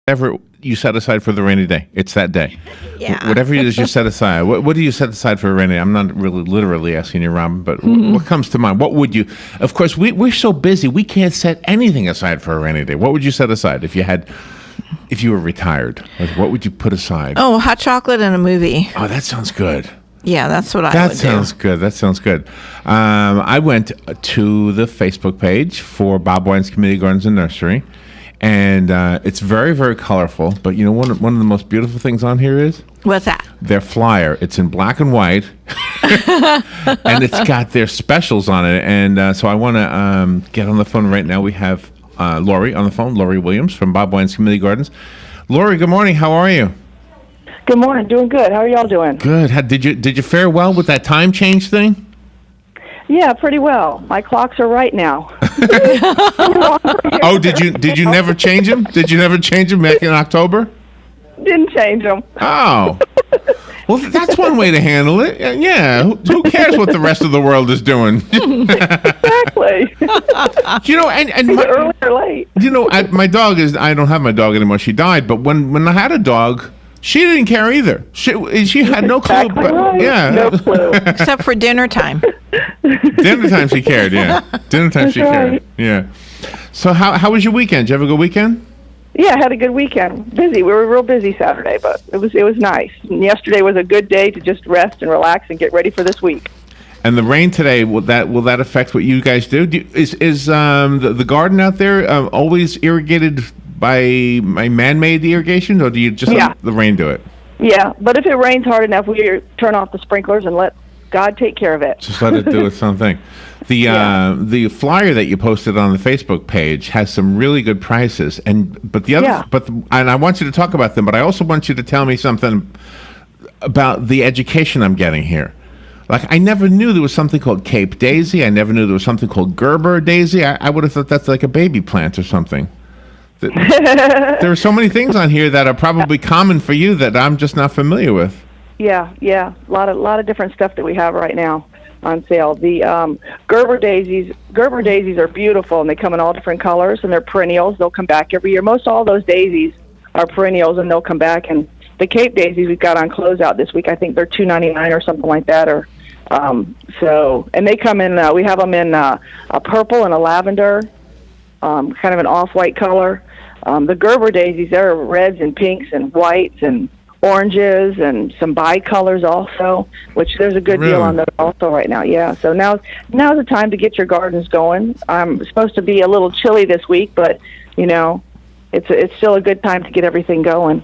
whatever you set aside for the rainy day. It's that day. Yeah. Whatever it is you set aside. What do you set aside for a rainy day? I'm not really literally asking you, Robin, but what comes to mind? What would you? Of course, we're so busy, we can't set anything aside for a rainy day. What would you set aside if you were retired? Like, what would you put aside? Oh, hot chocolate and a movie. Oh, that sounds good. Yeah, that's what I That would sounds good. That sounds good. I went to the Facebook page for Bob Wine's Community Gardens and Nursery, and it's very, very colorful. But you know, one of the most beautiful things on here is What's that? their flyer. It's in black and white, and it's got their specials on it. And so I want to get on the phone right now. We have Laurie on the phone, Laurie Williams from Bob Wine's Community Gardens. Laurie, good morning. How are you? Good morning. Doing good. How are y'all doing? Good. Did you fare well with that time change thing? Yeah, pretty well. My clocks are right now. Oh, did you never change them? Did you never change them back in October? Didn't change them. Oh. Well, that's one way to handle it. Yeah. Who cares what the rest of the world is doing? Exactly. You know, and my, Early or late. you know, my dog is. I don't have my dog anymore. She died. But when I had a dog, she didn't care either. She had no clue. Exactly right. Yeah. No clue. Except for dinner time. Dinner time she cared. Yeah. Dinner time she That's cared. right. Yeah. So how was your weekend? Did you have a good weekend? Yeah, I had a good weekend. Busy. We were real busy Saturday, but it was nice. And yesterday was a good day to just rest and relax and get ready for this week. And the rain today, will that affect what you guys do? Is the garden out there always irrigated by man-made irrigation, or do you just let the rain do it? Yeah, but if it rains hard enough, we turn off the sprinklers and let God take care of it. Just let it do its own thing. The flyer that you posted on the Facebook page has some really good prices, and I want you to talk about them. But I also want you to tell me something about the education I'm getting here. Like, I never knew there was something called Cape Daisy. I never knew there was something called Gerber Daisy. I would have thought that's like a baby plant or something. There are so many things on here that are probably common for you that I'm just not familiar with. Yeah, a lot of different stuff that we have right now on sale. The Gerber daisies are beautiful, and they come in all different colors, and they're perennials. They'll come back every year. Most all those daisies are perennials, and they'll come back. And the Cape daisies we've got on closeout this week. I think they're $2.99 or something like that. Or and they come in. We have them in a purple and a lavender, kind of an off-white color. The Gerber daisies, they're reds and pinks and whites and oranges and some bicolors also, which there's a good deal on those also right now. Yeah, so now's the time to get your gardens going. It's supposed to be a little chilly this week, but you know, it's still a good time to get everything going.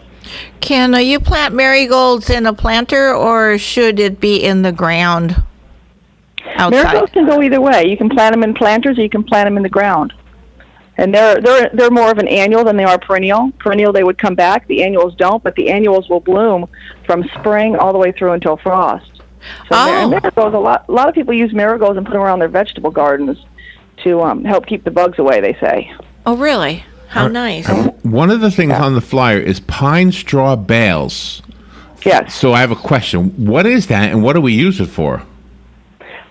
Can you plant marigolds in a planter, or should it be in the ground outside? Marigolds can go either way. You can plant them in planters, or you can plant them in the ground. And they're more of an annual than they are perennial. Perennial, they would come back. The annuals don't, but the annuals will bloom from spring all the way through until frost. So marigolds, a lot of people use marigolds and put them around their vegetable gardens to help keep the bugs away, they say. Oh, really? How nice. One of the things on the flyer is pine straw bales. Yes. So I have a question. What is that, and what do we use it for?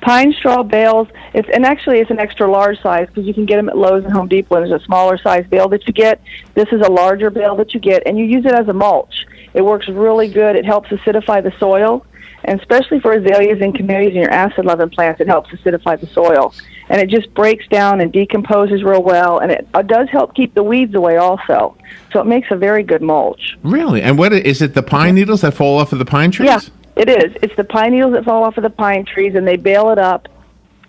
Pine straw bales, it's an extra large size because you can get them at Lowe's and Home Depot. There's a smaller size bale that you get. This is a larger bale that you get, and you use it as a mulch. It works really good. It helps acidify the soil, and especially for azaleas and camellias and your acid-loving plants, it helps acidify the soil. And it just breaks down and decomposes real well, and it does help keep the weeds away also. So it makes a very good mulch. Really? And what is it, the pine needles that fall off of the pine trees? Yeah. It is. It's the pine needles that fall off of the pine trees, and they bale it up,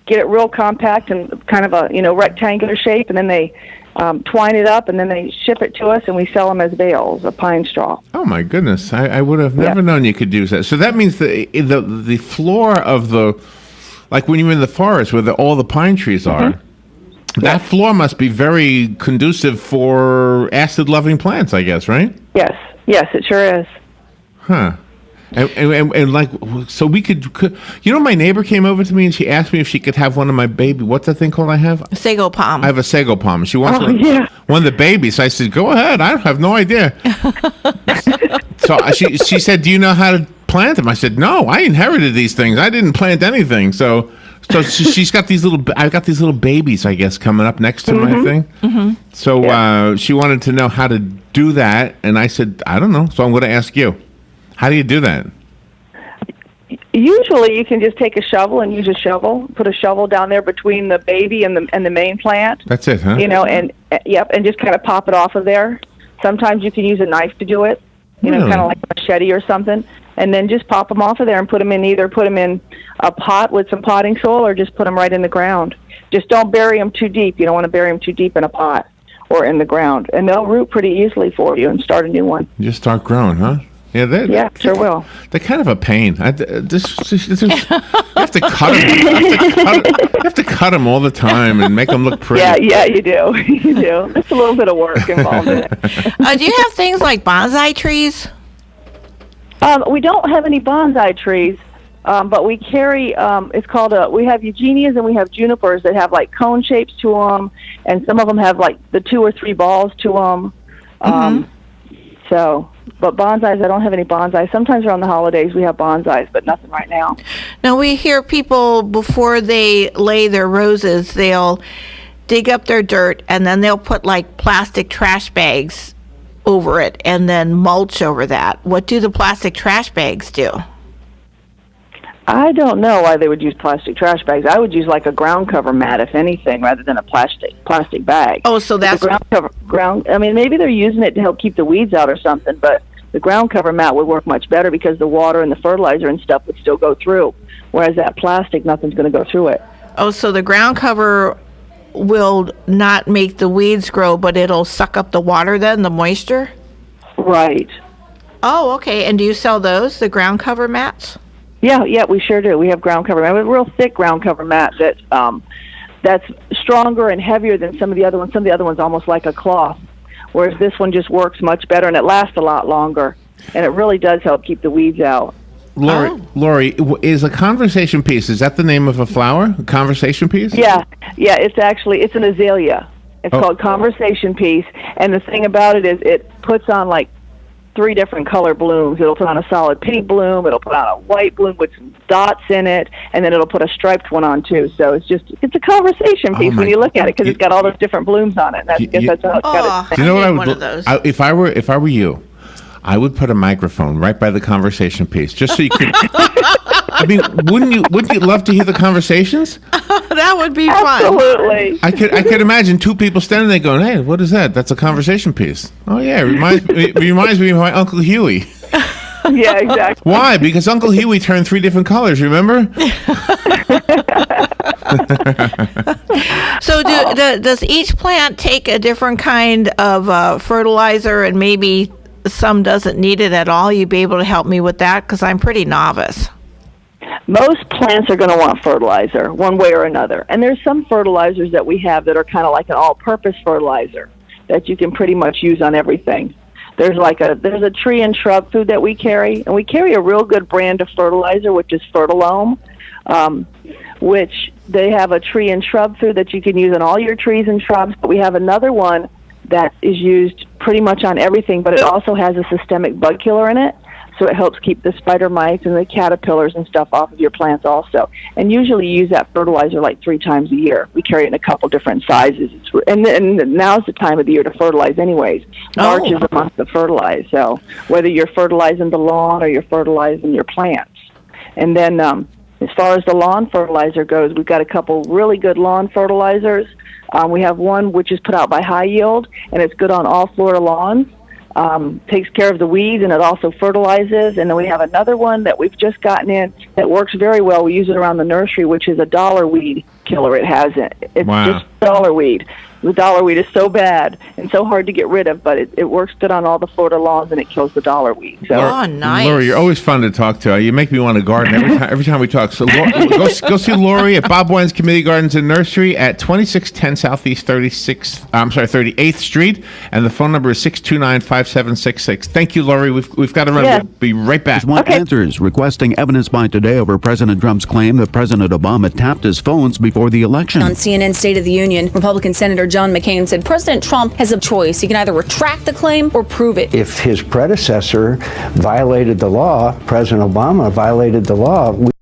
get it real compact and kind of a rectangular shape, and then they twine it up, and then they ship it to us, and we sell them as bales of pine straw. Oh my goodness! I would have never known you could use that. So that means the floor of like when you're in the forest where all the pine trees are, that floor must be very conducive for acid-loving plants, I guess, right? Yes, it sure is. Huh. And like, so we could, my neighbor came over to me and she asked me if she could have one of my baby. What's that thing called I have? A sago palm. I have a sago palm. She wants one of the babies. I said, go ahead. I have no idea. So she said, do you know how to plant them? I said, no, I inherited these things. I didn't plant anything. So she's got these I've got these little babies, I guess, coming up next to my thing. Mm-hmm. So she wanted to know how to do that, and I said, I don't know, so I'm going to ask you. How do you do that? Usually, you can just take a shovel and use a shovel. Put a shovel down there between the baby and the main plant. That's it, huh? And just kind of pop it off of there. Sometimes you can use a knife to do it. Really? Kind of like a machete or something, and then just pop them off of there and put them in a pot with some potting soil, or just put them right in the ground. Just don't bury them too deep. You don't want to bury them too deep in a pot or in the ground, and they'll root pretty easily for you and start a new one. You just start growing, huh? Yeah, sure will. They're kind of a pain. You have to cut them. You have to cut them all the time and make them look pretty. Yeah, you do. You do. It's a little bit of work involved in it. Do you have things like bonsai trees? We don't have any bonsai trees, but we carry. We have eugenias and we have junipers that have like cone shapes to them, and some of them have like the 2 or 3 balls to them. But bonsais, I don't have any bonsais. Sometimes around the holidays we have bonsais, but nothing right now. Now, we hear people, before they lay their roses, they'll dig up their dirt and then they'll put like plastic trash bags over it and then mulch over that. What do the plastic trash bags do? I don't know why they would use plastic trash bags. I would use like a ground cover mat, if anything, rather than a plastic bag. Oh, so that's the ground. I mean, maybe they're using it to help keep the weeds out or something, but the ground cover mat would work much better because the water and the fertilizer and stuff would still go through. Whereas that plastic, nothing's going to go through it. Oh, so the ground cover will not make the weeds grow, but it'll suck up the water then, the moisture? Right. Oh, okay. And do you sell those, the ground cover mats? Yeah, we sure do. We have ground cover mat. We have a real thick ground cover mat that's stronger and heavier than some of the other ones. Some of the other ones almost like a cloth, whereas this one just works much better and it lasts a lot longer. And it really does help keep the weeds out. Laurie, is a conversation piece, is that the name of a flower? A conversation piece? Yeah, it's an azalea. It's called conversation piece. And the thing about it is it puts on like 3 different color blooms. It'll put on a solid pink bloom, it'll put on a white bloom with some dots in it, and then it'll put a striped one on too. So it's a conversation piece when you look at it, because it's got all those different blooms on it. That's how it's got it. You know what if I were you, I would put a microphone right by the conversation piece, just so you could. I mean, wouldn't you love to hear the conversations? That would be fun. Absolutely. I could imagine 2 people standing there going, "Hey, what is that? That's a conversation piece." Oh yeah, it reminds me of my Uncle Huey. Yeah, exactly. Why? Because Uncle Huey turned 3 different colors. Remember? So does each plant take a different kind of fertilizer, and maybe some doesn't need it at all? You'd be able to help me with that, because I'm pretty novice. Most plants are going to want fertilizer one way or another. And there's some fertilizers that we have that are kind of like an all-purpose fertilizer that you can pretty much use on everything. There's a tree and shrub food that we carry, and we carry a real good brand of fertilizer, which is Fertilome, which they have a tree and shrub food that you can use on all your trees and shrubs. But we have another one that is used pretty much on everything, but it also has a systemic bug killer in it. So it helps keep the spider mites and the caterpillars and stuff off of your plants also. And usually you use that fertilizer like 3 times a year. We carry it in a couple different sizes. And now's the time of the year to fertilize anyways. March is the month to fertilize. So whether you're fertilizing the lawn or you're fertilizing your plants. And then as far as the lawn fertilizer goes, we've got a couple really good lawn fertilizers. We have one which is put out by High Yield, and it's good on all Florida lawns. Takes care of the weeds, and it also fertilizes. And then we have another one that we've just gotten in that works very well. We use it around the nursery, which is a dollar weed killer. It's just dollar weed. The dollar weed is so bad and so hard to get rid of, but it works good on all the Florida lawns, and it kills the dollar weed. So, nice. Laurie, you're always fun to talk to. You make me want to garden every time we talk. So go see Laurie at Bob Wine's Community Gardens and Nursery at 2610 Southeast 38th Street, and the phone number is 629-5766. Thank you, Laurie. We've got to run. Yeah. We'll be right back. Answers requesting evidence by today over President Trump's claim that President Obama tapped his phones before the election. On CNN State of the Union, Republican Senator John McCain said President Trump has a choice. He can either retract the claim or prove it. If his predecessor violated the law, President Obama violated the law,